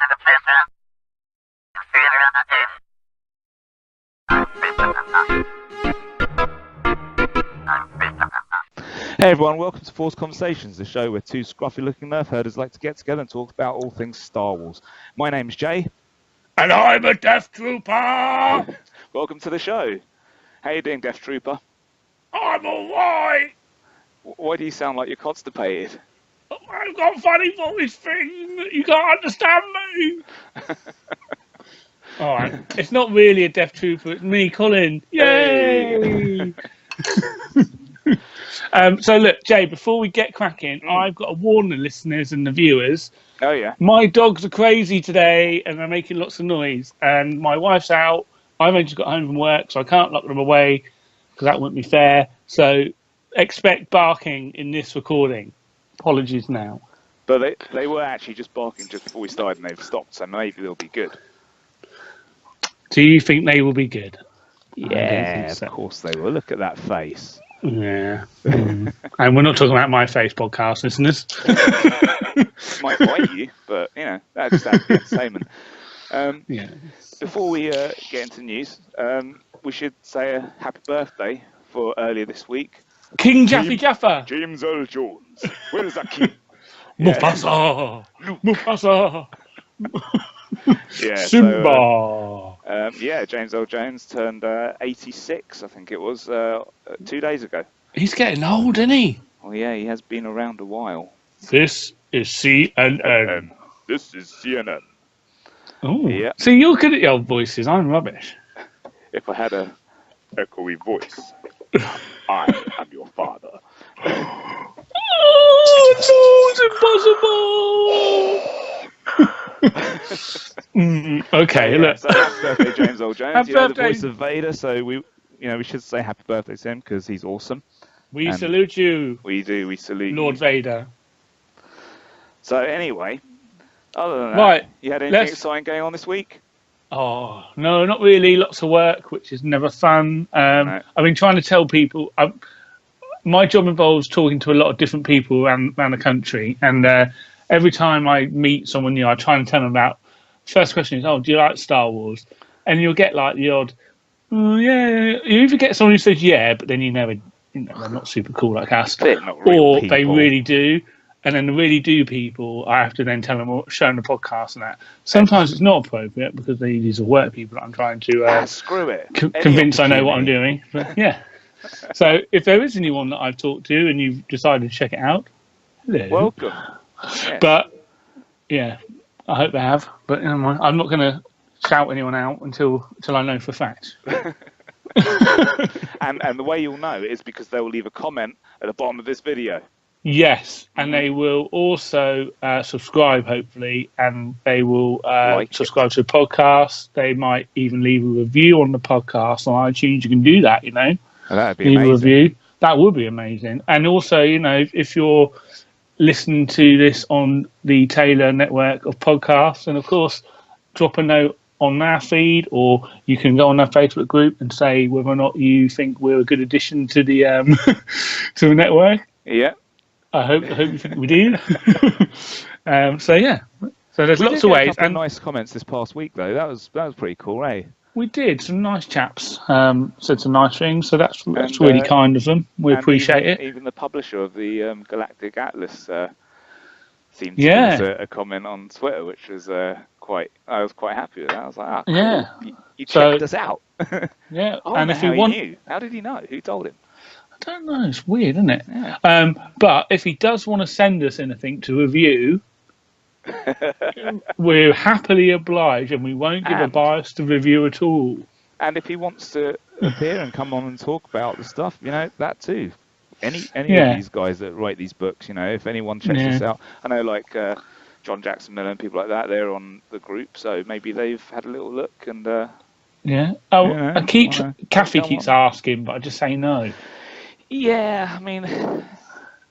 Hey everyone, welcome to Force Conversations, the show where two scruffy-looking nerf herders like to get together and talk about all things Star Wars. My name's Jay. And I'm a Death Trooper! Welcome to the show. How you doing, Death Trooper? I'm alright! Why do you sound like you're constipated? I've got a funny voice thing. You can't understand me. Alright, it's not really a Death Trooper, it's me, Colin. Yay! So look, Jay, before we get cracking, I've got to warn the listeners and the viewers. Oh yeah. My dogs are crazy today and they're making lots of noise. And my wife's out. I've only just got home from work, so I can't lock them away because that wouldn't be fair. So expect barking in this recording. Apologies now. But they were actually just barking just before we started and they've stopped, so maybe they'll be good. Do you think they will be good? Yeah, of course they will. Look at that face. Yeah. And we're not talking about my face podcast, listeners. Might bite you, but you know, that just adds to the entertainment. Yeah. Before we get into news, we should say a happy birthday for earlier this week. King Jaffe Jaffa. James Earl Jones. Where's that king? Mufasa. Mufasa. Yeah. Simba. So, James Earl Jones turned 86, I think it was, 2 days ago. He's getting old, isn't he? Oh yeah, he has been around a while. This is CNN. This is CNN. Oh, yeah. See, you're good at your voices. I'm rubbish. If I had a echoey voice, I am your father. Oh, it's impossible. Okay, look. So happy birthday, James Earl Jones. Happy birthday. The voice of Vader, so we should say happy birthday to him because he's awesome. We salute you. We do. We salute Lord Vader. So anyway, other than that, right, you had anything exciting going on this week? Oh, no, not really. Lots of work, which is never fun. No. I've been trying to tell people. My job involves talking to a lot of different people around the country. And every time I meet someone new, I try and tell them about. First question is, do you like Star Wars? And you'll get like the odd, yeah. You either get someone who says, yeah, but then you never, they're not super cool like us. Or they really do. And then the really do people, I have to then tell them, show them the podcast and that. Sometimes it's not appropriate because these are work people that I'm trying to screw it. Convince I know what I'm doing. But, yeah. So if there is anyone that I've talked to and you've decided to check it out, hello. Welcome. Yes. But yeah, I hope they have. But I'm not going to shout anyone out until I know for a fact. and the way you'll know is because they will leave a comment at the bottom of this video. Yes, and they will also subscribe, hopefully, and they will subscribe to the podcast. They might even leave a review on the podcast on iTunes. You can do that, Well, that'd be leave amazing. a review. That would be amazing. And also, if you're listening to this on the Taylor network of podcasts, and of course, drop a note on our feed, or you can go on our Facebook group and say whether or not you think we're a good addition to the to the network. Yeah. I hope you think we do. So there's lots of ways. And nice comments this past week though. That was pretty cool, eh? We did. Some nice chaps said some nice things. So that's really kind of them. We appreciate it. Even the publisher of the Galactic Atlas seemed to give us a comment on Twitter, which was I was quite happy with that. I was like, cool. Yeah, you checked us out. Yeah, and if he knew, how did he know? Who told him? I don't know. It's weird, isn't it? Yeah. But if he does want to send us anything to review, we're happily obliged, and we won't give a biased review at all. And if he wants to appear and come on and talk about the stuff, that too. Any of these guys that write these books, if anyone checks this out, I know like John Jackson Miller and people like that, they're on the group, so maybe they've had a little look and. Yeah. Kathy keeps asking, but I just say no. Yeah, I mean,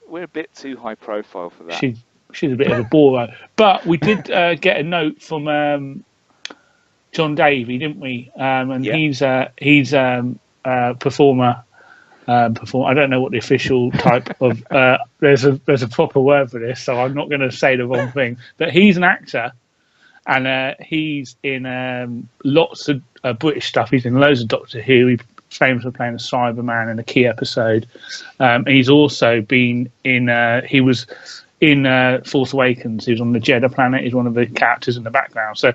we're a bit too high profile for that. She's a bit of a bore, but we did get a note from John Davey, didn't we? And he's a performer. I don't know what the official type of. There's a proper word for this, so I'm not going to say the wrong thing. But he's an actor, and he's in lots of British stuff. He's in loads of Doctor Who. He's famous for playing a Cyberman in a key episode. And he's also been in. He was in Force Awakens. He was on the Jeddah planet. He's one of the characters in the background. So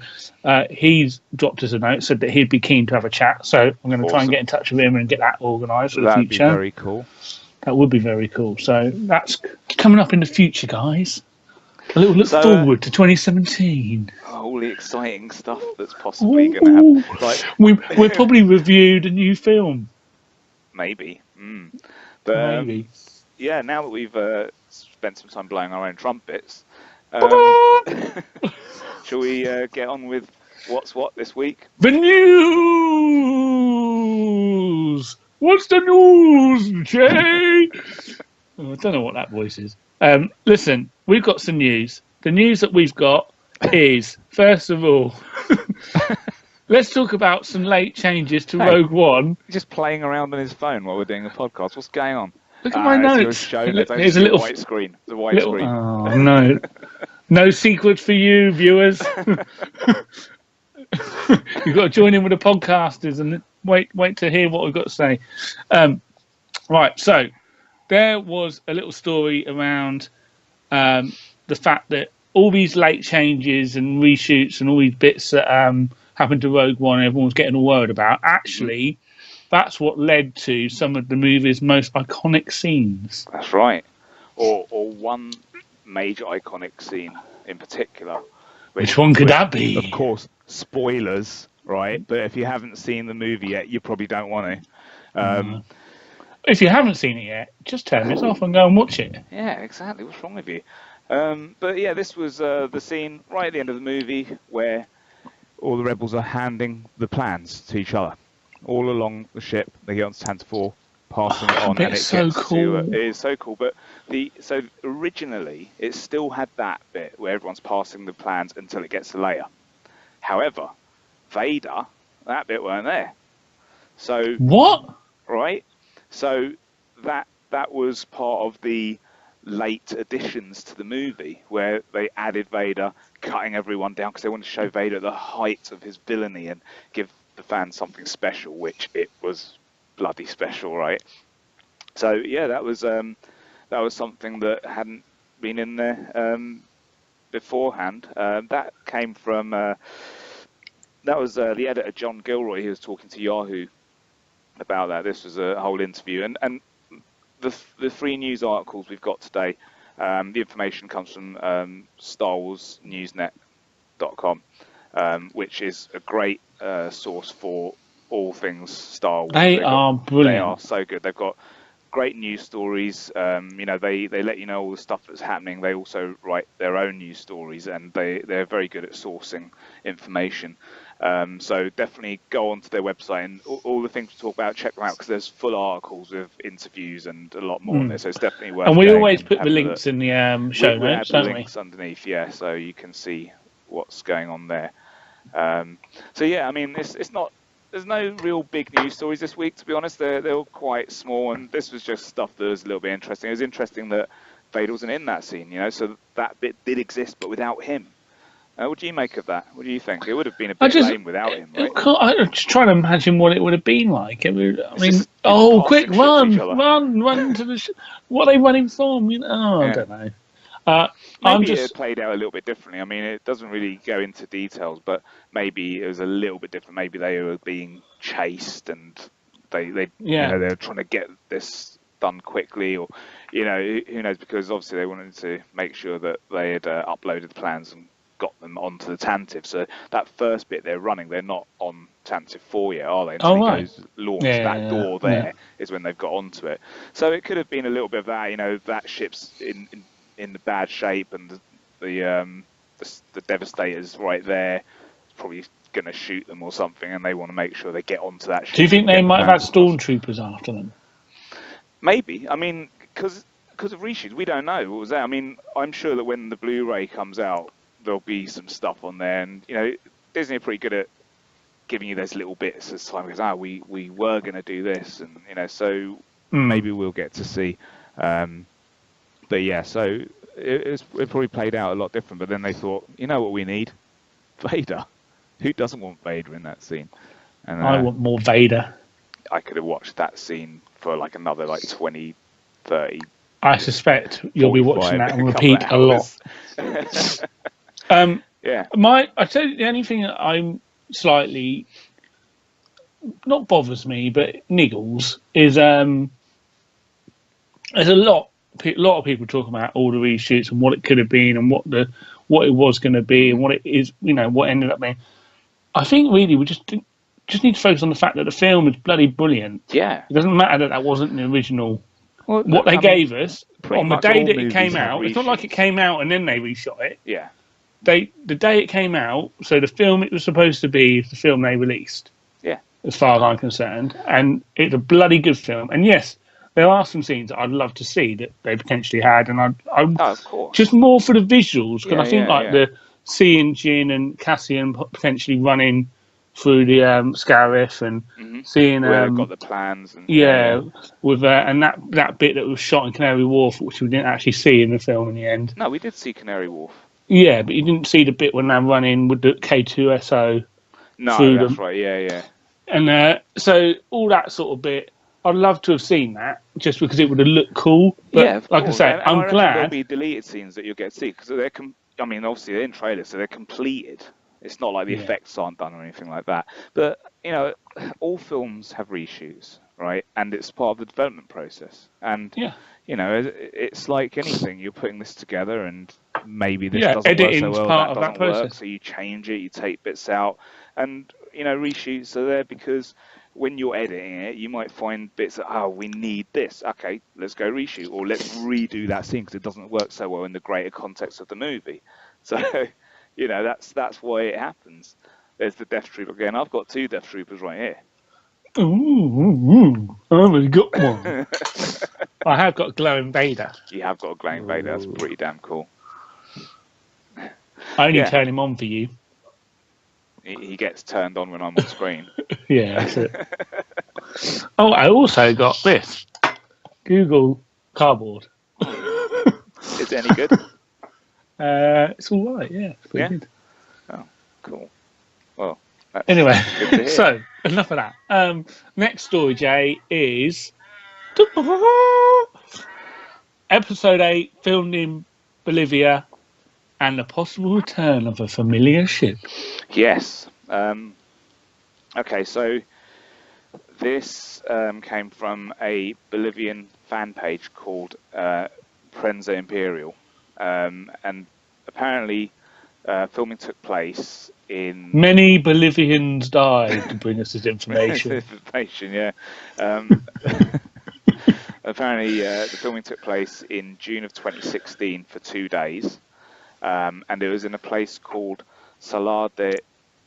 he's dropped us a note, said that he'd be keen to have a chat. So I'm going to try and get in touch with him and get that organised for the future. That'd be very cool. That would be very cool. So that's coming up in the future, guys. A little look forward to 2017. All the exciting stuff that's possibly going to happen. Like, we'll probably reviewed a new film. Maybe. But, Maybe. Yeah, now that we've spent some time blowing our own trumpets, shall we get on with what's what this week? The news! What's the news, Jay? Oh, I don't know what that voice is. Listen, we've got some news. The news that we've got is, first of all, let's talk about some late changes to Rogue One. Just playing around on his phone while we're doing a podcast. What's going on? Look at my notes. There's a little white screen. It's a white screen. Oh, no. No secrets for you, viewers. You've got to join in with the podcasters and wait to hear what we've got to say. Right, so there was a little story around the fact that all these late changes and reshoots and all these bits that happened to Rogue One and everyone was getting all worried about, actually, that's what led to some of the movie's most iconic scenes. That's right. Or one major iconic scene in particular. Which one could that be? Of course, spoilers, right? But if you haven't seen the movie yet, you probably don't want to. If you haven't seen it yet, just turn this off and go and watch it. Yeah, exactly. What's wrong with you? But yeah, this was the scene right at the end of the movie where all the rebels are handing the plans to each other. All along the ship, they get on Tantive 4, passing it on, and it's so cool. It is so cool. But so originally, it still had that bit where everyone's passing the plans until it gets to Leia. However, Vader, that bit weren't there. So what? Right. So that was part of the late additions to the movie, where they added Vader, cutting everyone down because they wanted to show Vader the height of his villainy and give the fans something special, which it was bloody special, right? So yeah, that was something that hadn't been in there beforehand. That came from that was the editor John Gilroy. He was talking to Yahoo about that. This was a whole interview, and the three news articles we've got today. The information comes from StarWarsNewsNet.com, which is a great source for all things Star Wars. They are brilliant. They are so good. They've got great news stories. They let you know all the stuff that's happening. They also write their own news stories, and they're very good at sourcing information. So definitely go onto their website, and all the things we talk about, check them out, because there's full articles with interviews and a lot more on there. So it's definitely worth. And we always put the links in the show notes, don't we? Links underneath, yeah, so you can see what's going on there. So yeah, I mean, it's not. There's no real big news stories this week, to be honest. They're all quite small, and this was just stuff that was a little bit interesting. It was interesting that Vader wasn't in that scene, so that bit did exist, but without him. What do you make of that? What do you think? It would have been a bit lame without him, right? I'm just trying to imagine what it would have been like. Quick, run to the what are they running from? I don't know. Maybe it played out a little bit differently. I mean, it doesn't really go into details, but maybe it was a little bit different. Maybe they were being chased, and they were trying to get this done quickly, or who knows? Because obviously they wanted to make sure that they had uploaded the plans and got them onto the Tantive. So that first bit they're running, they're not on Tantive 4 yet, are they? Until he goes launch that door there is when they've got onto it. So it could have been a little bit of that. That ship's in the bad shape, and the Devastator's right there. It's probably going to shoot them or something, and they want to make sure they get onto that ship. Do you think they might have had stormtroopers after them? Maybe. I mean, because of reshoots, we don't know what was that. I mean, I'm sure that when the Blu-ray comes out, there'll be some stuff on there, and Disney are pretty good at giving you those little bits as time goes. We were going to do this, and so maybe we'll get to see. But yeah, so it probably played out a lot different. But then they thought, what we need? Vader. Who doesn't want Vader in that scene? And I want more Vader. I could have watched that scene for like another 20, 30. I suspect you'll be watching that on repeat a lot. Yeah. I tell you, the only thing that I'm slightly not bothers me, but niggles is there's a lot of people talking about all the reshoots and what it could have been and what it was going to be and what it is, what ended up being. I think really we just need to focus on the fact that the film is bloody brilliant. Yeah. It doesn't matter that wasn't the original. Well, what they gave us on the day that it came out. Reshoots. It's not like it came out and then they reshot it. Yeah. The day it came out, so the film it was supposed to be is the film they released. Yeah. As far as I'm concerned, and it's a bloody good film. And yes, there are some scenes that I'd love to see that they potentially had, and I'm of course. Just more for the visuals because I think the seeing Jin and Cassian potentially running through the Scarif and seeing where they've got the plans and with and that bit that was shot in Canary Wharf, which we didn't actually see in the film in the end. No, we did see Canary Wharf. Yeah, but you didn't see the bit when they're running with the K2SO. No, that's right. Yeah. And so all that sort of bit, I'd love to have seen that just because it would have looked cool. But like I say, I'm glad there'll be deleted scenes that you'll get to see because they're. Obviously they're in trailers, so they're completed. It's not like the effects aren't done or anything like that. But all films have reshoots, right? And it's part of the development process. And it's like anything. You're putting this together, and maybe this doesn't work so well. Part that doesn't process. work, so you change it. You take bits out, and reshoots are there because when you're editing it, you might find bits that we need this. Okay, let's go reshoot, or let's redo that scene because it doesn't work so well in the greater context of the movie. So. That's why it happens. There's the Death Trooper again. I've got 2 Death Troopers right here. Ooh, I've only got one. I have got a glowing Vader. You have got a glowing Vader. That's pretty damn cool. I only turn him on for you. He gets turned on when I'm on screen. Yeah, that's it. Oh, I also got this. Google Cardboard. Is it any good? It's all right, yeah. It's pretty good. Oh, cool. Well, anyway, so enough of that. Next story, Jay, is episode 8 filmed in Bolivia and the possible return of a familiar ship. Yes. Okay, so this came from a Bolivian fan page called Prensa Imperial. And apparently filming took place in... Many Bolivians died to bring us this information. Apparently the filming took place in June of 2016 for 2 days. And it was in a place called Salar de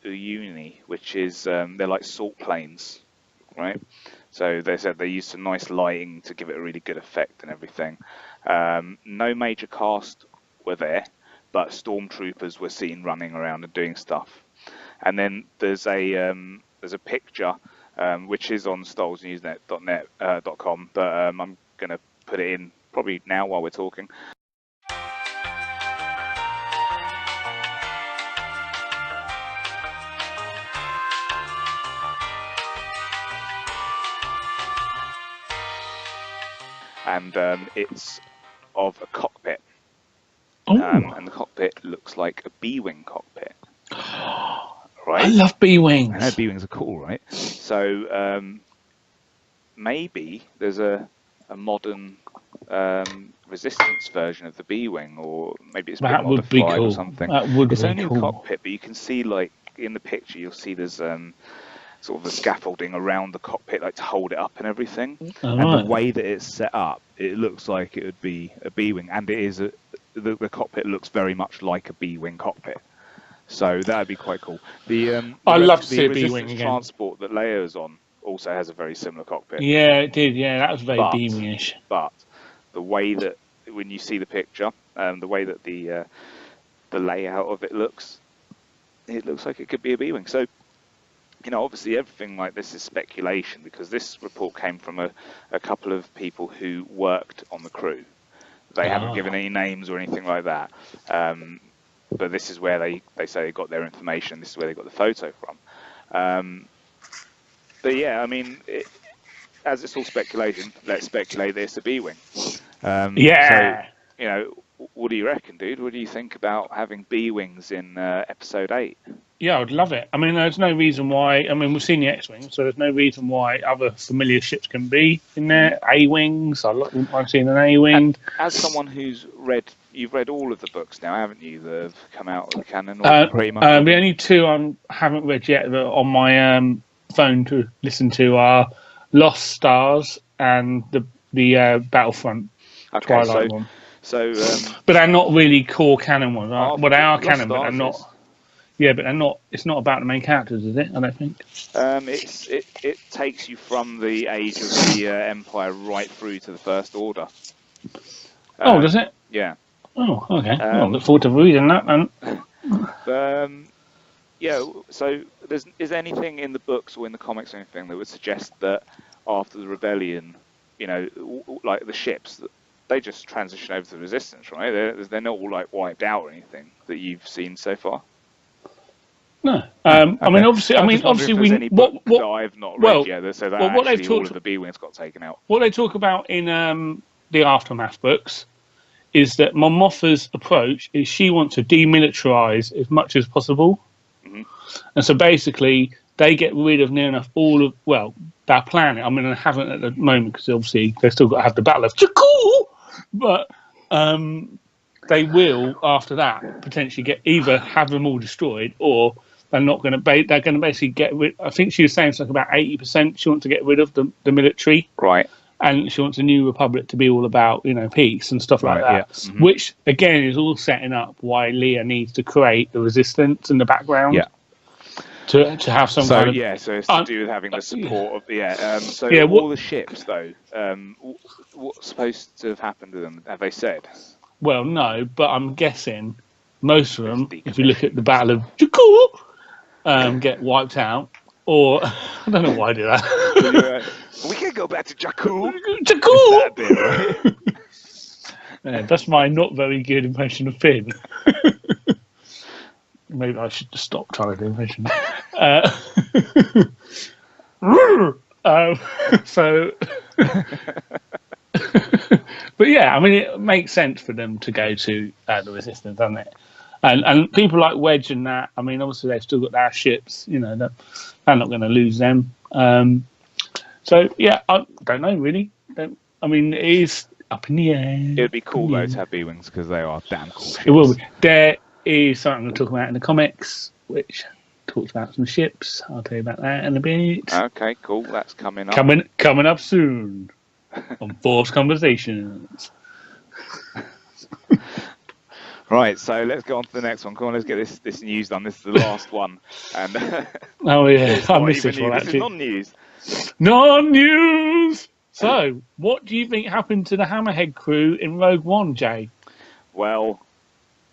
Uyuni, which is, they're like salt plains, right? So they said they used some nice lighting to give it a really good effect and everything. No major cast were there, but stormtroopers were seen running around and doing stuff. And then there's a picture which is on stolesnewsnet.com, but I'm going to put it in probably now while we're talking. And it's of a cockpit. And the cockpit looks like a B-wing cockpit. Right? I love B-wings. I know B-wings are cool, right? So maybe there's a modern resistance version of the B-wing, or maybe it's been modified or something. That would it's be only cool. a cockpit, but you can see, like, in the picture, you'll see there's sort of the scaffolding around the cockpit, like to hold it up and everything. And the way that it's set up, it looks like it would be a B-wing, and it is the cockpit looks very much like a B-wing cockpit. So that would be quite cool. I'd love to see a B-wing again. The transport that Leia is on also has a very similar cockpit. Yeah, it did. Yeah, that was very B-wingish. But the way that when you see the picture, the way that the layout of it looks like it could be a B-wing. So, obviously everything like this is speculation because this report came from a couple of people who worked on the crew. They haven't given any names or anything like that. but this is where they say they got their information. This is where they got the photo from. But yeah, I mean, as it's all speculation, let's speculate that it's a B-wing. Yeah. So, you know, what do you reckon, dude? What do you think about having B-wings in Episode 8? Yeah, I would love it. I mean, there's no reason why. I mean, we've seen the X-wing, so there's no reason why other familiar ships can be in there. A-wings. I've seen an A-wing. As someone you've read all of the books now, haven't you? That have come out of the canon, or pretty much. The only two I haven't read yet that are on my phone to listen to are Lost Stars and the Battlefront Twilight one. So, but they're not really core canon ones. Well, they are canon, but they're not. Yeah, but they're not. It's not about the main characters, is it? I don't think. It takes you from the age of the Empire right through to the First Order. Does it? Yeah. Oh, okay. I look forward to reading that then. Yeah. So, is there anything in the books or in the comics or anything that would suggest that after the rebellion, you know, like the ships, they just transition over to the Resistance, right? They're not all like wiped out or anything that you've seen so far. No, I mean, obviously, we what I've not read yet. So that what they've all of the B-wings got taken out. What they talk about in the Aftermath books is that Mon Mothma's approach is she wants to demilitarize as much as possible, and so basically they get rid of near enough their planet. I mean, they haven't at the moment because obviously they've still got to have the Battle of Jakku, but they will after that potentially have them all destroyed, or they're not going to. They're going to basically get rid. I think she was saying something about 80%. She wants to get rid of the military, right? And she wants a new republic to be all about peace and stuff like that. Yeah. Mm-hmm. Which again is all setting up why Leia needs to create the Resistance in the background. Yeah. To have some kind of so it's to do with having the support of all the ships though. What's supposed to have happened to them? Have they said? Well, no, but I'm guessing most of them, if you look at the Battle of Jakku, get wiped out. Or I don't know why I do that. We can go back to Jakku. Jakku. That bit, right? Yeah, that's my not very good impression of Finn. Maybe I should just stop trying to do impression. But yeah, I mean, it makes sense for them to go to the Resistance, doesn't it? And people like Wedge and that, I mean, obviously they've still got their ships, they're not going to lose them. So yeah, I don't know really. I mean, it is up in the air. It would be cool though to have B-wings because they are damn cool ships. It will be. There is something I'm going to talk about in the comics, which talks about some ships. I'll tell you about that in a bit. Okay, cool. That's coming up. Coming up soon on Force Conversations. Right, so let's go on to the next one. Come on, let's get this news done. This is the last one. And oh yeah, I missed this one. This is non-news. Non-news. So, what do you think happened to the Hammerhead crew in Rogue One, Jay? Well,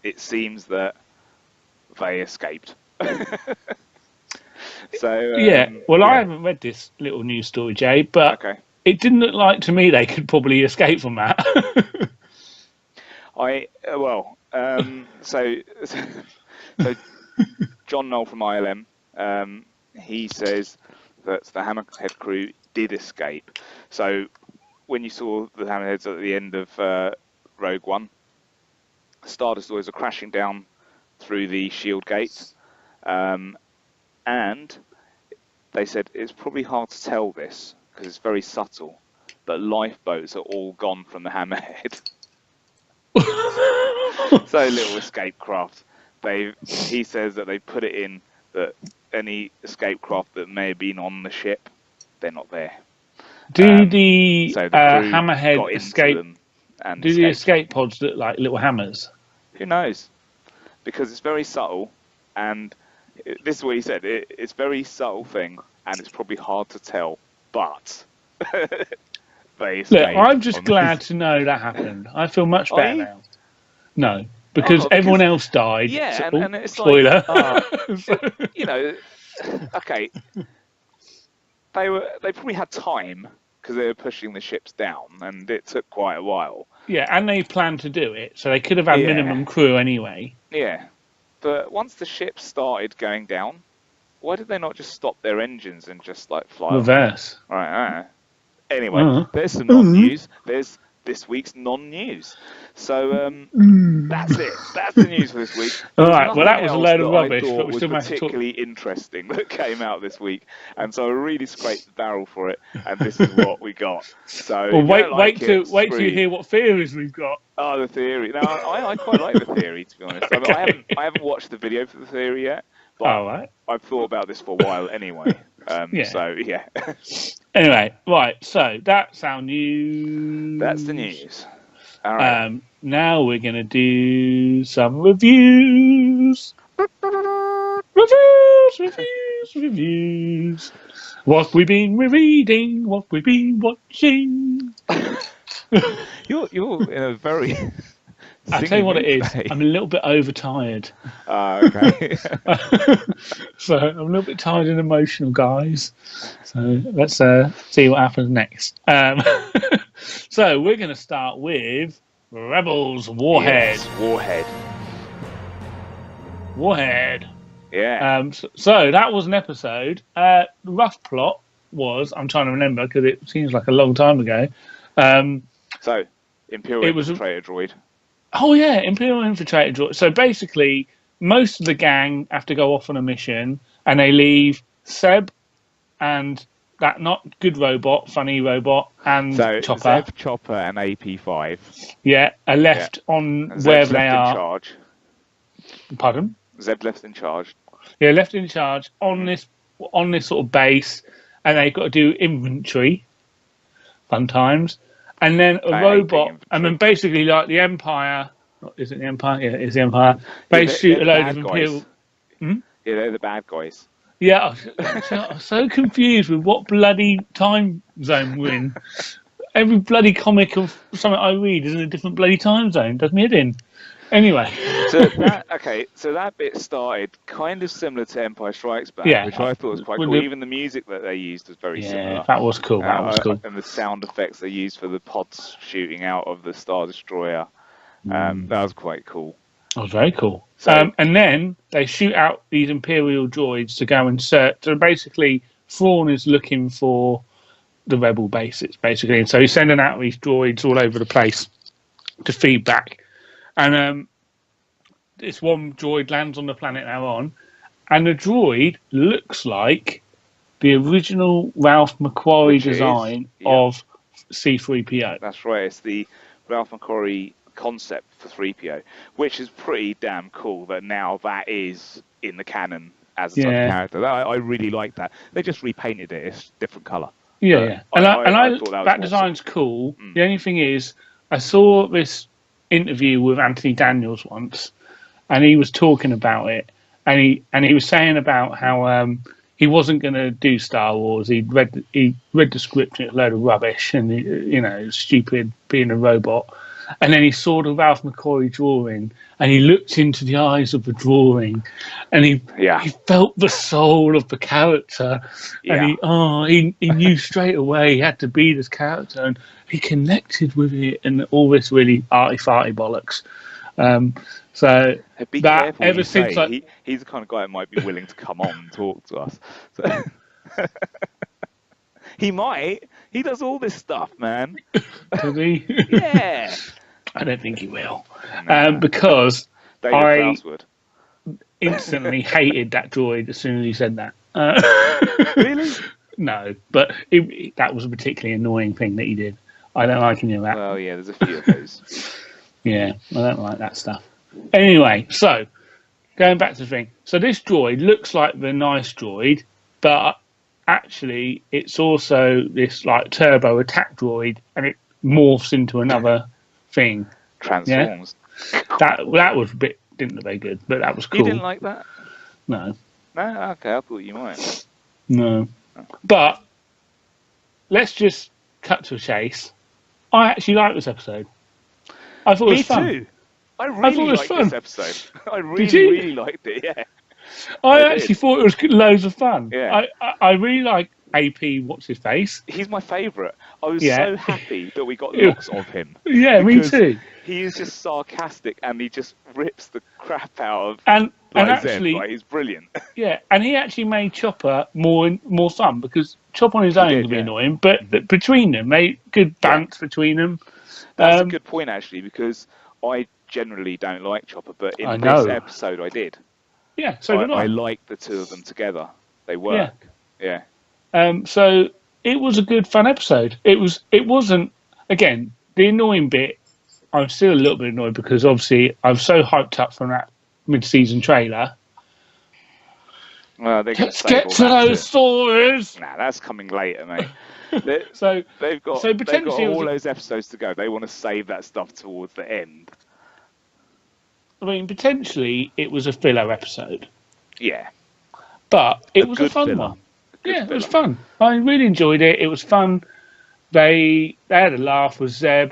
it seems that they escaped. So I haven't read this little news story, Jay, but it didn't look like to me they could probably escape from that. So John Knoll from ILM, he says that the Hammerhead crew did escape. So when you saw the Hammerheads at the end of Rogue One, Star Destroyers are crashing down through the shield gate, and they said it's probably hard to tell this because it's very subtle, but lifeboats are all gone from the Hammerhead. So little escape craft. He says that they put it in that any escape craft that may have been on the ship, they're not there. Do the Hammerhead escape? Do the escape pods look like little hammers? Who knows? Because it's very subtle, and this is what he said. It's a very subtle thing, and it's probably hard to tell. But they escaped. Look, I'm just glad to know that happened. I feel much better now. No, because everyone else died. Yeah, so, and it's spoiler. Like, okay. They probably had time because they were pushing the ships down, and it took quite a while. Yeah, and they planned to do it, so they could have had minimum crew anyway. Yeah. but once the ship started going down, why did they not just stop their engines and just like fly? Reverse. All right. Anyway, there's some non-news. There's this week's non-news. So that's it. That's the news for this week. All right. Well, that was a load of rubbish, but we still managed to talk. Particularly interesting that came out this week, and so I really scraped the barrel for it, and this is what we got. So well, wait till you hear what theories we've got. Oh, the theory. No, I quite like the theory, to be honest. Okay. I haven't watched the video for the theory yet, but I've thought about this for a while anyway. So yeah. Anyway, right. So that's our news. That's the news. All right. Now we're gonna do some reviews. Reviews. What we've been reading, what we've been watching. You're in a very. I'll tell you what it is. I'm a little bit overtired. Okay. So I'm a little bit tired and emotional, guys. So let's see what happens next. So we're going to start with Rebels Warhead. Yes, Warhead. Warhead. Yeah. So that was an episode. The rough plot was, I'm trying to remember because it seems like a long time ago. So Imperial Infiltrator droid. Oh yeah, Imperial Infiltrator droid. So basically, most of the gang have to go off on a mission, and they leave Seb and that not good robot, funny robot, and Chopper. Zeb, Chopper, and AP5. Yeah, are left on wherever they are. In charge. Pardon? Zeb left in charge. Yeah, left in charge on this sort of base, and they've got to do inventory. Fun times. And then a robot, and then basically like the Empire. Is it the Empire? Yeah, it's the Empire. They shoot a load of Imperial. Yeah, they're the bad guys. Yeah, I'm so confused with what bloody time zone we're in. Every bloody comic of something I read is in a different bloody time zone. Does me head in. Anyway. So that bit started kind of similar to Empire Strikes Back, which I thought was quite cool. Even the music that they used was very similar. That was cool. That was cool. And the sound effects they used for the pods shooting out of the Star Destroyer, that was quite cool. That was very cool. So, and then they shoot out these Imperial droids to go and search. So basically, Thrawn is looking for the Rebel bases, basically. And so he's sending out these droids all over the place to feed back. And this one droid lands on the planet they're on, and the droid looks like the original Ralph McQuarrie design of C-3PO. That's right. It's the Ralph McQuarrie concept for 3PO, which is pretty damn cool that now that is in the canon as a type of character. I really like that. They just repainted it. It's different colour. Yeah. And I thought that design's cool. The only thing is, I saw this interview with Anthony Daniels once, and he was talking about it, and he was saying about how he wasn't going to do Star Wars. He read the script and it's a load of rubbish, and it was stupid being a robot. And then he saw the Ralph McQuarrie drawing, and he looked into the eyes of the drawing, and he felt the soul of the character, and he knew straight away he had to be this character, and he connected with it, and all this really arty-farty bollocks. So be that ever since he's the kind of guy that might be willing to come on and talk to us. So he might. He does all this stuff, man. Does he? Yeah. I don't think he will. Because I instantly hated that droid as soon as he said that. Really? No, but that was a particularly annoying thing that he did. I don't like any of that. Well, yeah, there's a few of those. Yeah, I don't like that stuff. Anyway, so going back to the thing. So this droid looks like the nice droid, but actually it's also this like turbo attack droid, and it morphs into another thing. Transforms. Yeah? That was a bit, didn't look very good, but that was cool. You didn't like that? No. No? Okay, I thought you might. No. But let's just cut to a chase. I actually liked this episode. I thought it was fun. Me too. I really liked this episode. I really liked it, yeah. I actually thought it was loads of fun. Yeah. I really like AP, what's his face? He's my favourite. I was so happy that we got lots of him. Yeah, me too. He is just sarcastic and he just rips the crap out of and actually, Zeb. Like, he's brilliant. Yeah, and he actually made Chopper more fun, because Chopper on his own can be annoying, but between them, they good dance between them. That's a good point, actually, because I generally don't like Chopper, but in this episode I did. Yeah, so did I. I like the two of them together. They work. Yeah. So it was a good, fun episode. It wasn't, again, the annoying bit. I'm still a little bit annoyed because obviously I'm so hyped up from that mid-season trailer. Well, let's get to those stories. Nah, that's coming later, mate. They've got all those episodes to go. They want to save that stuff towards the end. I mean, potentially it was a filler episode. Yeah, but it was a fun one. Yeah, it was fun. I really enjoyed it. It was fun. They had a laugh with Zeb.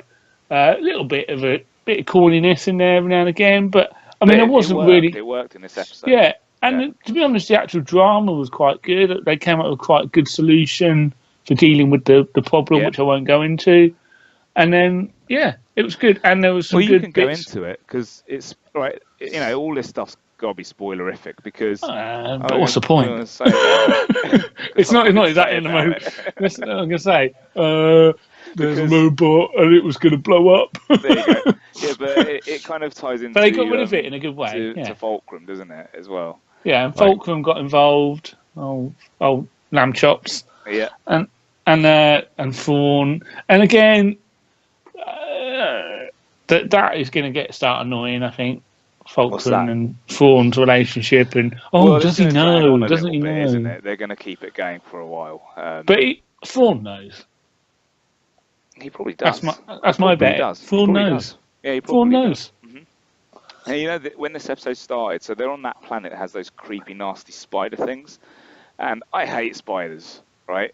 A little bit of corniness in there every now and again, but I mean, it worked in this episode. Yeah, and to be honest, the actual drama was quite good. They came up with quite a good solution for dealing with the problem, which I won't go into. And then, it was good. And there was some good you can bits. go into it, because it's, right, you know, all this stuff's got to be spoilerific, because... but what's the point? It's not exactly in the moment. That's what I'm going to say. There's a robot and it was going to blow up. There you go. Yeah, but it kind of ties into... But they got rid of it in a good way. To Fulcrum, doesn't it, as well? Yeah, and Fulcrum got involved. Oh, lamb chops. Yeah. And Fawn. And again, that is going to start annoying, I think. Fulcrum and Fawn's relationship, and does he know? Doesn't he know? Isn't it? They're going to keep it going for a while. But Fawn knows. He probably does. That's my bet. Fawn knows. Yeah, he probably knows. Mm-hmm. And you know, when this episode started, so they're on that planet that has those creepy, nasty spider things, and I hate spiders, right?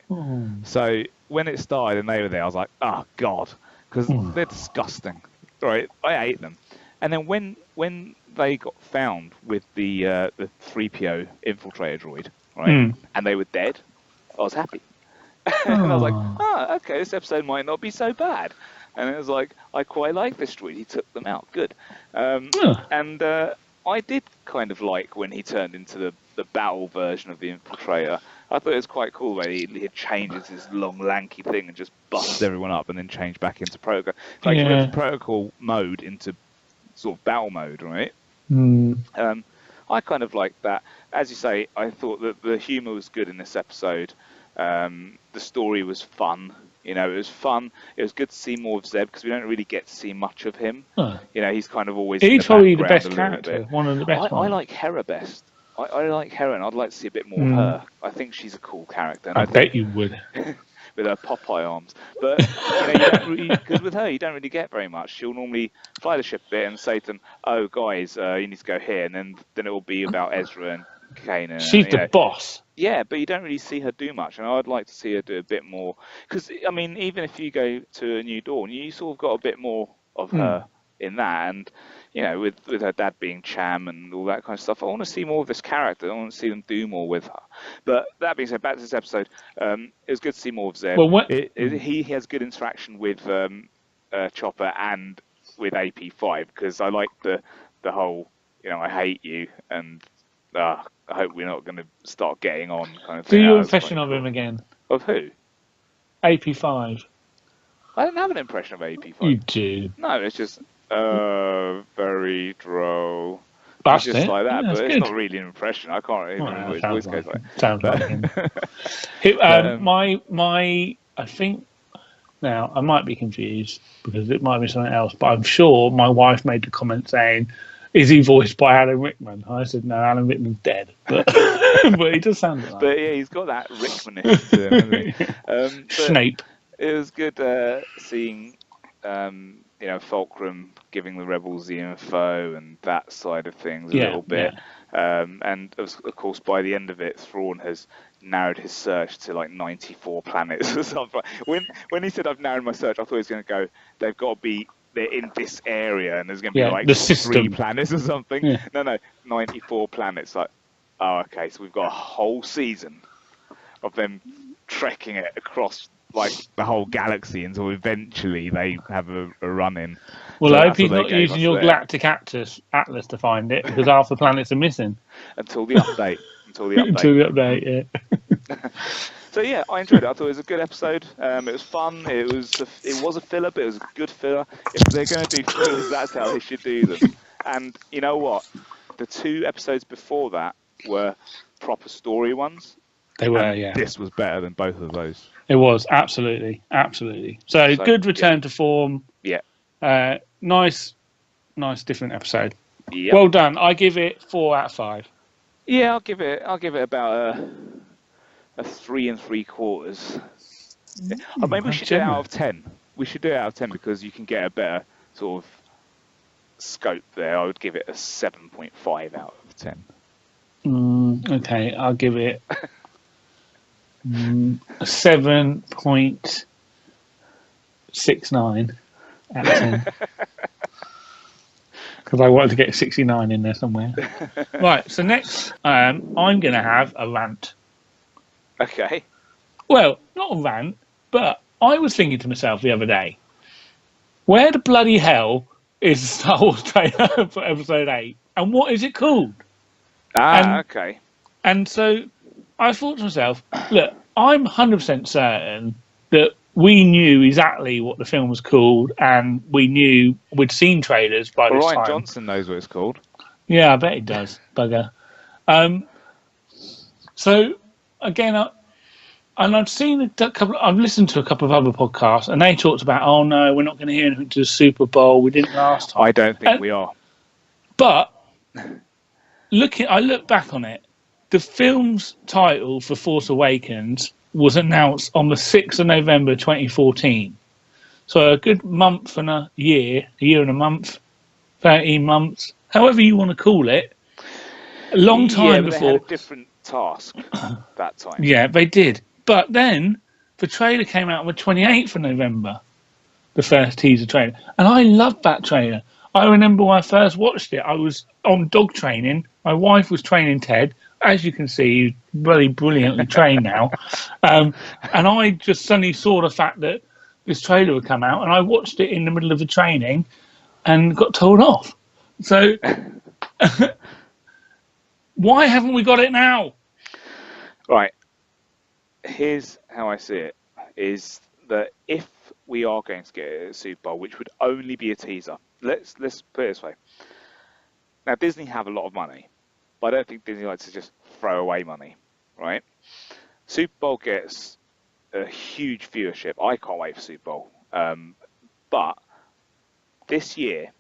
So when it started and they were there, I was like, oh god, because they're disgusting, right? I hate them. And then when they got found with the 3PO infiltrator droid, right, and they were dead, I was happy. And I was like, okay, this episode might not be so bad. And it was like, I quite like this droid. He took them out. Good. And I did kind of like when he turned into the battle version of the infiltrator. I thought it was quite cool where he changes his long, lanky thing and just busts everyone up and then change back into protocol. Like he went from protocol mode into sort of battle mode, right? I kind of liked that. As you say, I thought that the humour was good in this episode. The story was fun. You know, it was fun. It was good to see more of Zeb, because we don't really get to see much of him. You know, he's kind of always he's probably the best character, one of the best. I like Hera best. I like Hera, and I'd like to see a bit more of her. I think she's a cool character. I bet you would. With her Popeye arms. But, you know, because with her, you don't really get very much. She'll normally fly the ship a bit and say to them, oh, guys, you need to go here. And then it will be about Ezra and Kanan. She's the boss. Yeah, but you don't really see her do much. And I'd like to see her do a bit more. Because, I mean, even if you go to A New Dawn, you sort of got a bit more of her in that. And, you know, with her dad being Cham and all that kind of stuff, I want to see more of this character. I want to see them do more with her. But that being said, back to this episode, it was good to see more of Zeb. Well, he has good interaction with Chopper and with AP5, because I like the whole, you know, I hate you, and I hope we're not going to start getting on kind of thing. Do your impression of him again? Of who? AP5. I don't have an impression of AP5. You do. No, it's just very droll. That's it's just it. Like that, Yeah, but it's good. not really an impression. I can't even remember what his voice goes like. Sounds like him. I think, now, I might be confused, because it might be something else, but I'm sure my wife made the comment saying, is he voiced by Alan Rickman? I said, no, Alan Rickman's dead. But, but he does sound like But yeah, he's got that Rickmanish to him, hasn't he? Snape. It was good seeing, you know, Fulcrum giving the rebels the info and that side of things a little bit. Yeah. And of course, by the end of it, Thrawn has narrowed his search to like 94 planets or something. When he said, I've narrowed my search, I thought he was going to go, they've got to be, they're in this area and there's going to be like the system. 3 planets or something. Yeah. No, 94 planets. Like, oh, okay, so we've got a whole season of them trekking it across like the whole galaxy until eventually they have a run in. Well, So I hope that's he's what they not gave using us your there. Galactic Atlas to find it, because half the planets are missing. Until the update. Until the update, yeah. So yeah, I enjoyed it. I thought it was a good episode. It was fun. It was a filler, but it was a good filler. If they're going to do fillers, that's how they should do them. And you know what? The 2 episodes before that were proper story ones. They were, and yeah. This was better than both of those. It was, absolutely. So good return to form. Yeah. Nice, different episode. Yep. Well done. I give it 4 out of 5. Yeah, I'll give it about a 3 3/4. Maybe we should do it out of 10. We should do it out of 10 because you can get a better sort of scope there. I would give it a 7.5 out of 10. Okay, I'll give it a 7.69 out of 10. Because I wanted to get 69 in there somewhere. Right, so next I'm going to have a rant. Okay. Well, not a rant, but I was thinking to myself the other day, where the bloody hell is the Star Wars trailer for episode 8? And what is it called? Okay. And so I thought to myself, look, I'm 100% certain that we knew exactly what the film was called, and we knew we'd seen trailers by this time. Ryan Johnson knows what it's called. Yeah, I bet he does, bugger. So again, I've seen a couple. I've listened to a couple of other podcasts, and they talked about, oh no, we're not going to hear anything to the Super Bowl. We didn't last time. I don't think we are. But I look back on it. The film's title for Force Awakens was announced on the 6th of November 2014. So a good month and a year and a month, 13 months, however you want to call it. A long time before. They had a different task that time. Yeah, they did. But then the trailer came out on the 28th of November, the first teaser trailer. And I loved that trailer. I remember when I first watched it, I was on dog training. My wife was training Ted. As you can see, he's really brilliantly trained now. And I just suddenly saw the fact that this trailer would come out, and I watched it in the middle of the training and got told off. So why haven't we got it now? Right. Here's how I see it, is that if we are going to get a Super Bowl, which would only be a teaser, let's put it this way. Now, Disney have a lot of money, but I don't think Disney likes to just throw away money, right? Super Bowl gets a huge viewership. I can't wait for Super Bowl. But this year,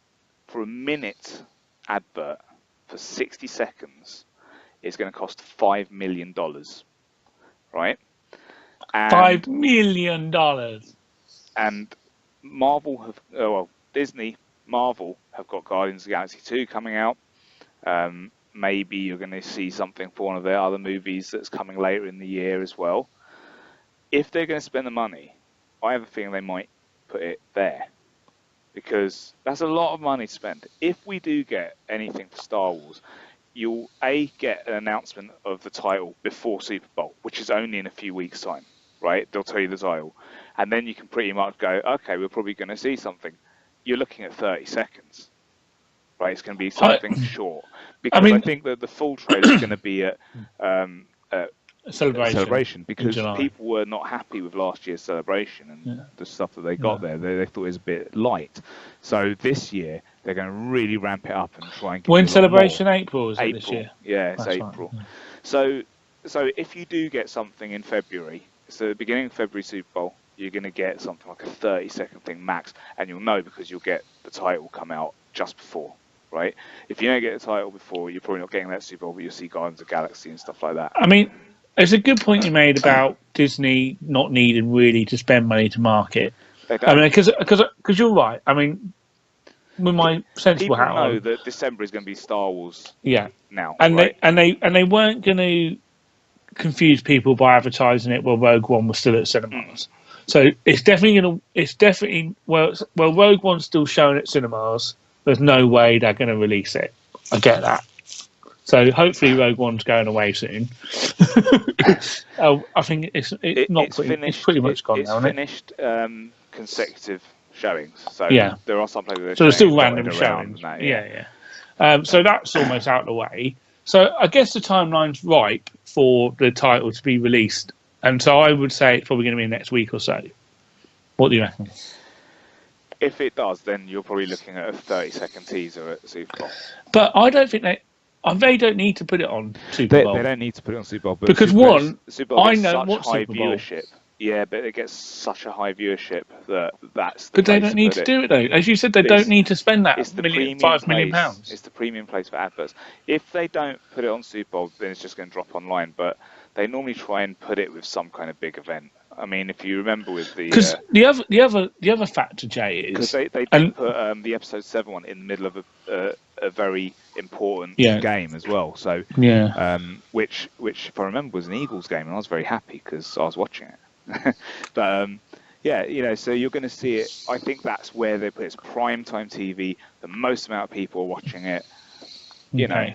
for a minute advert for 60 seconds, is going to cost $5 million, right? And $5 million. And Marvel have got Guardians of the Galaxy 2 coming out. Maybe you're going to see something for one of their other movies that's coming later in the year as well. If they're going to spend the money, I have a feeling they might put it there, because that's a lot of money to spend. If we do get anything for Star Wars, you'll get an announcement of the title before Super Bowl, which is only in a few weeks' time, right? They'll tell you the title. And then you can pretty much go, okay, we're probably going to see something. You're looking at 30 seconds, right? It's going to be something short. Because I think that the full trailer is going to be at Celebration, because people were not happy with last year's Celebration and the stuff that they got there. They thought it was a bit light. So this year, they're going to really ramp it up and try and get When Celebration more. April, is it this year? Yeah, it's April. Right. So if you do get something in February, so the beginning of February Super Bowl, you're going to get something like a 30-second thing max, and you'll know because you'll get the title come out just before, right? If you don't get the title before, you're probably not getting that Super Bowl, but you'll see Guardians of the Galaxy and stuff like that. I mean, it's a good point you made about Disney not needing really to spend money to market. I mean, because you're right. I mean, with my sensible hat on, people know that December is going to be Star Wars. Yeah. Now, and right? they weren't going to confuse people by advertising it while Rogue One was still at cinemas. So it's definitely well, Rogue One's still showing at cinemas. There's no way they're going to release it. I get that. So hopefully Rogue One's going away soon. I think it's pretty much gone now, isn't it? It's finished consecutive showings. So there are some places so there's still random showings. That, so that's almost out of the way. So I guess the timeline's ripe for the title to be released. And so I would say it's probably going to be next week or so. What do you reckon? If it does, then you're probably looking at a 30-second teaser at Super Bowl. But I don't think they don't need to put it on Super Bowl. They don't need to put it on Super Bowl. Because Super Bowl I know what high Super Bowl. Viewership. Yeah, but it gets such a high viewership that's. But they don't need to do it though. As you said, they don't need to spend that £5 million. It's the premium place for adverts. If they don't put it on Super Bowl, then it's just going to drop online. But they normally try and put it with some kind of big event. I mean, if you remember with the because the other factor, Jay, is because they did put the episode 7 one in the middle of a very important game as well. So which if I remember was an Eagles game, and I was very happy because I was watching it. But so you're going to see it. I think that's where they put it's prime time TV. The most amount of people are watching it. You know.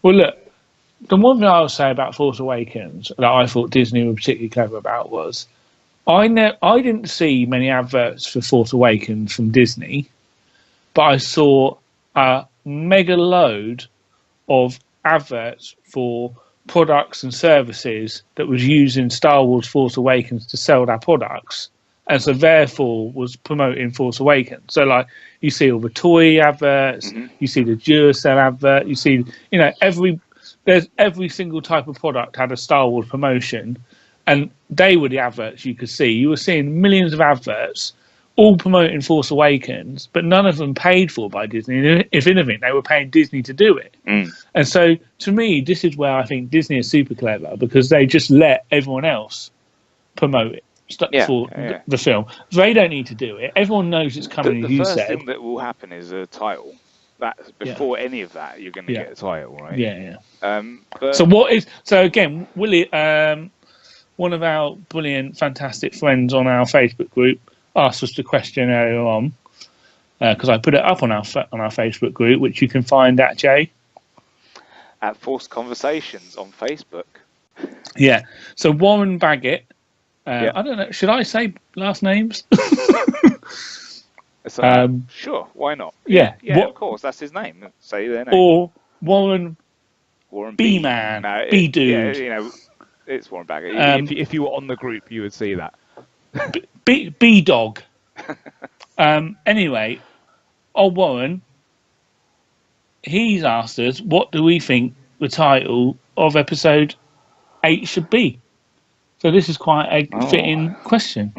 Well, look. The one thing I would say about Force Awakens that I thought Disney were particularly clever about was I didn't see many adverts for Force Awakens from Disney, but I saw a mega load of adverts for products and services that was using Star Wars Force Awakens to sell their products, and so therefore was promoting Force Awakens. So like you see all the toy adverts, you see the Duracell advert, you see every single type of product had a Star Wars promotion, and they were the adverts you could see. You were seeing millions of adverts, all promoting Force Awakens, but none of them paid for by Disney. If anything, they were paying Disney to do it. And so, to me, this is where I think Disney is super clever, because they just let everyone else promote it for the film. They don't need to do it. Everyone knows it's coming, as you said. The first thing that will happen is a title. That before any of that, you're going to get a title, right? So again, Willie, one of our brilliant, fantastic friends on our Facebook group asked us the question earlier on, because I put it up on our Facebook group, which you can find at Jay at Forced Conversations on Facebook. Yeah. So Warren Baggett. I don't know. Should I say last names? Sure, why not? Yeah, of course, that's his name. Say their name. Or Warren B-Man, B-Dude. Yeah, it's Warren Baggett. If you were on the group, you would see that. B-Dog. Anyway, Warren, he's asked us, what do we think the title of episode 8 should be? So this is quite a fitting question.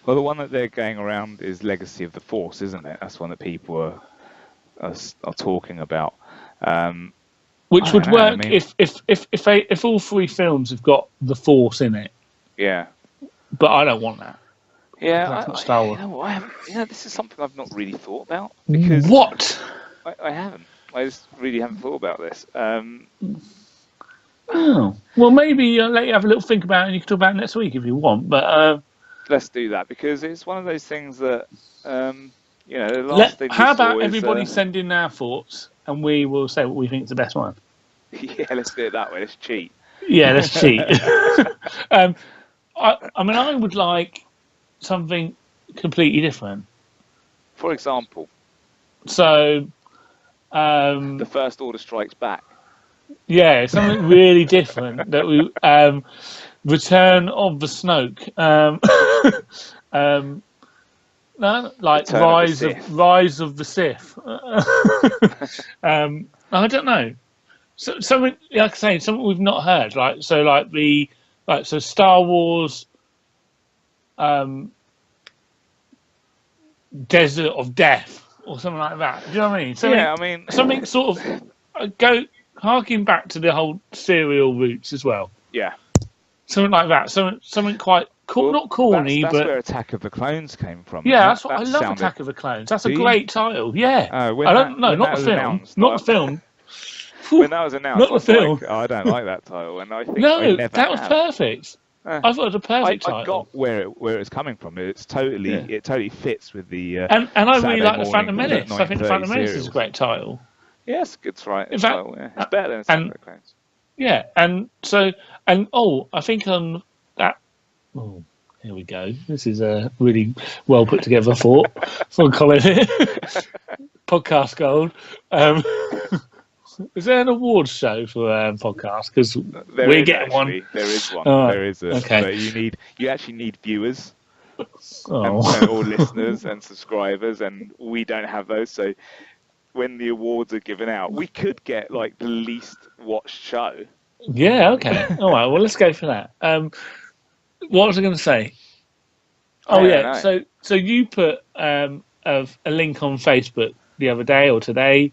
Well, the one that they're going around is Legacy of the Force, isn't it? That's one that people are talking about. Which would work if all three films have got the Force in it. Yeah. But I don't want that. Yeah, that's not Star Wars. This is something I've not really thought about. Because what? I haven't. I just really haven't thought about this. Well, maybe I'll let you have a little think about it, and you can talk about it next week if you want. But let's do that, because it's one of those things that the last thing. How about everybody send in their thoughts, and we will say what we think is the best one. Yeah, let's do it that way. Let's cheat. Yeah, let's cheat. I mean, I would like something completely different. For example. So. The First Order Strikes Back. Yeah, something really different that we Return of the Snoke. No, like Rise of the Sith. I don't know. So, something like I say, something we've not heard. So Star Wars, Desert of Death, or something like that. Do you know what I mean? Something sort of harking back to the whole serial roots as well. Yeah. Something like that. Something quite not corny, that's but where Attack of the Clones came from. Yeah, that's what I love. Attack of the Clones. That's a great title. Yeah. I don't know, not the film. Not the film. When that was announced, not the film. I don't like that title, and I think that was perfect. I thought it was a perfect title. I got where it's coming from. It totally fits with the. And I really like the Phantom Menace. I think the Phantom Menace is a great title. Yeah, it's good, right? In fact, it's better than Attack of the Clones. Yeah, and so, I think on that. Oh, here we go. This is a really well put together thought from Colin here. Podcast gold. Is there an awards show for podcast? Because we're getting one. There is one. Oh, there is. Okay. But you actually need viewers. Oh. And or listeners and subscribers, and we don't have those. So when the awards are given out, we could get like the least watched show. Yeah. Okay. All right. Well, let's go for that. What was I going to say? Oh yeah. So you put a link on Facebook the other day or today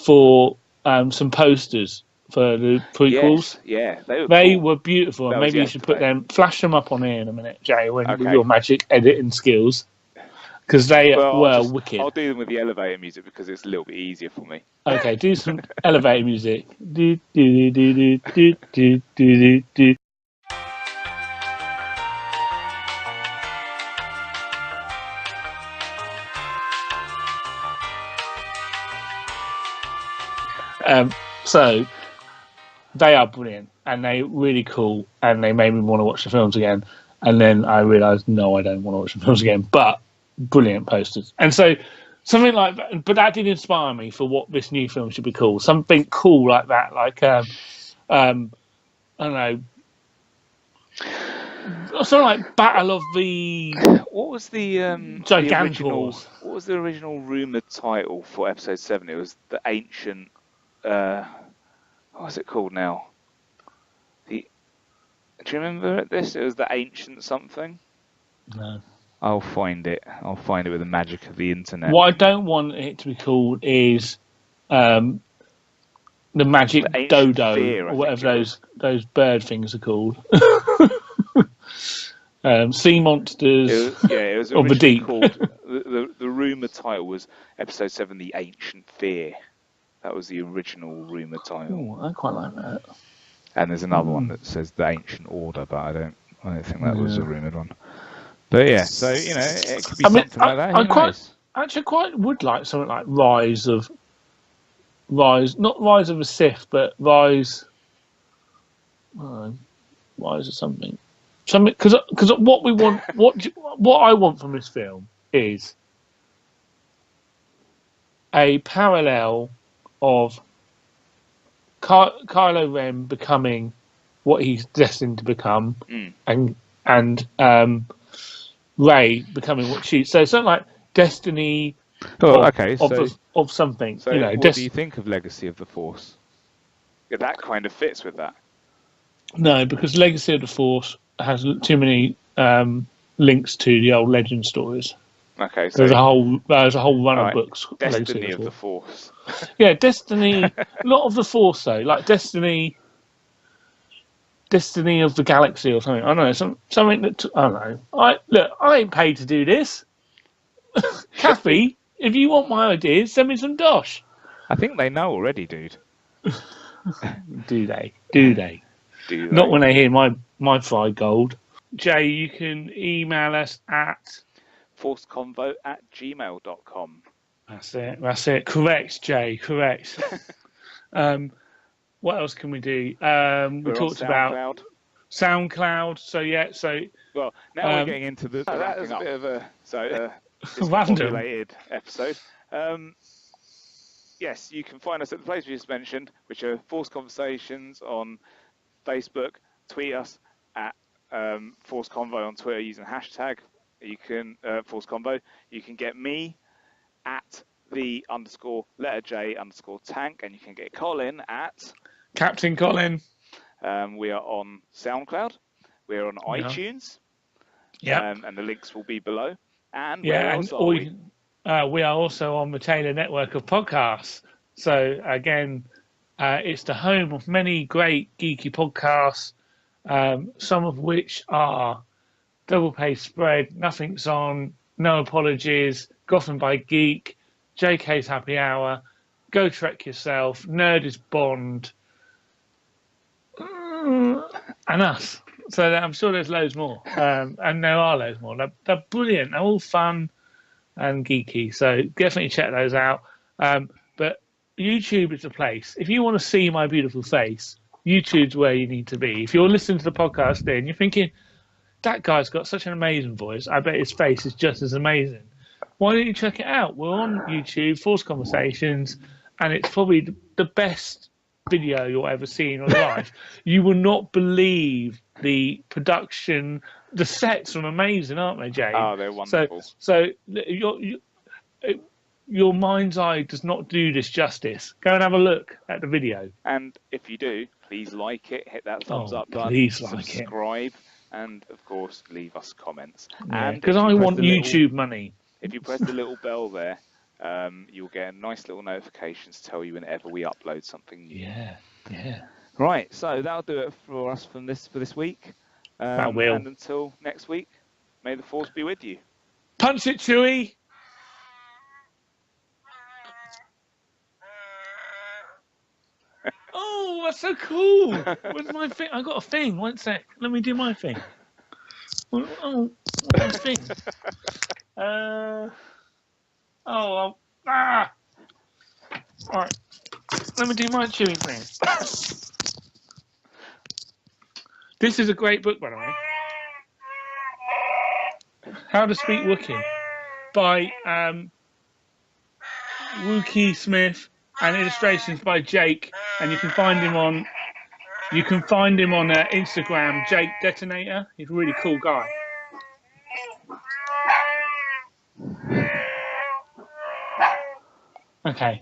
for some posters for the prequels. Yes, yeah, they cool. were beautiful, and maybe you should flash them up on here in a minute, Jay, with your magic editing skills, because they were wicked. I'll do them with the elevator music because it's a little bit easier for me. Okay, do some elevator music. Do do do do do do do do. So they are brilliant, and they're really cool, and they made me want to watch the films again. And then I realised, no, I don't want to watch the films again. But brilliant posters, and so something like that. But that did inspire me for what this new film should be called. Something cool like that, like I don't know, something like Battle of the. What was the Gigantals? What was the original rumoured title for Episode 7? It was the Ancient. What's it called now? Do you remember this? It was the Ancient something. No. I'll find it. With the magic of the internet. What I don't want it to be called is the Magic Dodo, Fear, or whatever those bird things are called. Sea monsters. It was of the deep. Called, the rumour title was Episode 7: The Ancient Fear. That was the original rumour title. Oh, I quite like that. And there's another one that says The Ancient Order, but I don't think that was a rumoured one. But yeah, so it could be something like that. I quite would like something like Rise, not Rise of a Sith, but Rise of something. Because what we want, what I want from this film is a parallel of Kylo Ren becoming what he's destined to become, and Rey becoming what she. So something like Destiny. Of something. So what do you think of Legacy of the Force? Yeah, that kind of fits with that. No, because Legacy of the Force has too many links to the old legend stories. Okay, so there's a whole run of books. Destiny of the Force. Yeah, Destiny. Not of the Force though, like Destiny of the Galaxy or something. I don't know, something that I don't know. I ain't paid to do this. Kathy, if you want my ideas, send me some dosh. I think they know already, dude. Do they? Do they? Not when they hear my fried gold. Jay, you can email us at forceconvo@gmail.com. That's it. Correct, Jay. Correct. What else can we do? We talked about SoundCloud. So yeah. Well, now we're getting into the that is a bit of a related episode. Yes, you can find us at the place we just mentioned, which are Force Conversations on Facebook. Tweet us at Force Convo on Twitter using hashtag. You can Force Convo. You can get me at the _J_tank, and you can get Colin at Captain Colin. We are on SoundCloud. We are on iTunes. Yeah. And the links will be below. And we are also on the Taylor Network of podcasts. So again, it's the home of many great geeky podcasts, some of which are Double Pay Spread, Nothing's On, No Apologies, Gotham by Geek, JK's Happy Hour, Go Trek Yourself, Nerd is Bond, and us. So I'm sure there's loads more, and there are loads more. They're brilliant. They're all fun and geeky. So definitely check those out. But YouTube is a place. If you want to see my beautiful face, YouTube's where you need to be. If you're listening to the podcast there and you're thinking, that guy's got such an amazing voice, I bet his face is just as amazing. Why don't you check it out? We're on YouTube, Forced Conversations, and it's probably the best video you'll ever see in your life. You will not believe the production. The sets are amazing, aren't they, Jay? Oh, they're wonderful. So your mind's eye does not do this justice. Go and have a look at the video. And if you do, please like it, hit that thumbs up button, please like subscribe, and of course leave us comments. Yeah, and because I want YouTube money. If you press the little bell there, you'll get a nice little notification to tell you whenever we upload something new. Yeah. Right, so that'll do it for us for this week. That will. And until next week, may the force be with you. Punch it, Chewie. Oh, that's so cool. Where's my thing? I got a thing. 1 sec. Let me do my thing. Oh, my thing. All right. Let me do my chewing thing. This is a great book, by the way. How to Speak Wookiee by Wookiee Smith and illustrations by Jake, and you can find him on Instagram, Jake Detonator. He's a really cool guy. Okay.